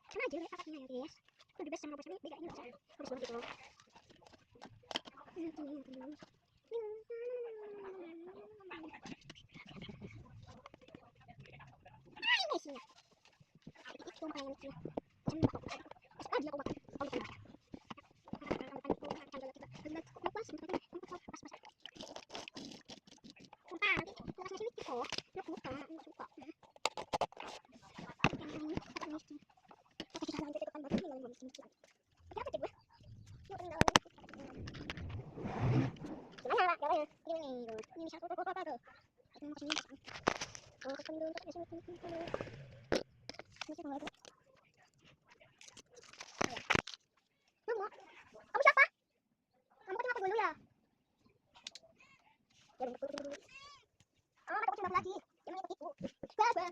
Sama aja kayak kakaknya ya guys. Udah best sama robot ini bedanya bisa harus banget gitu. Isinya itu main sih jam berapa aku lagi aku makan kamu siapa? Kamu kan aku dulu ya? Ya udah tunggu dulu. Ah, aku coba lagi. Yang itu ibu. Bah.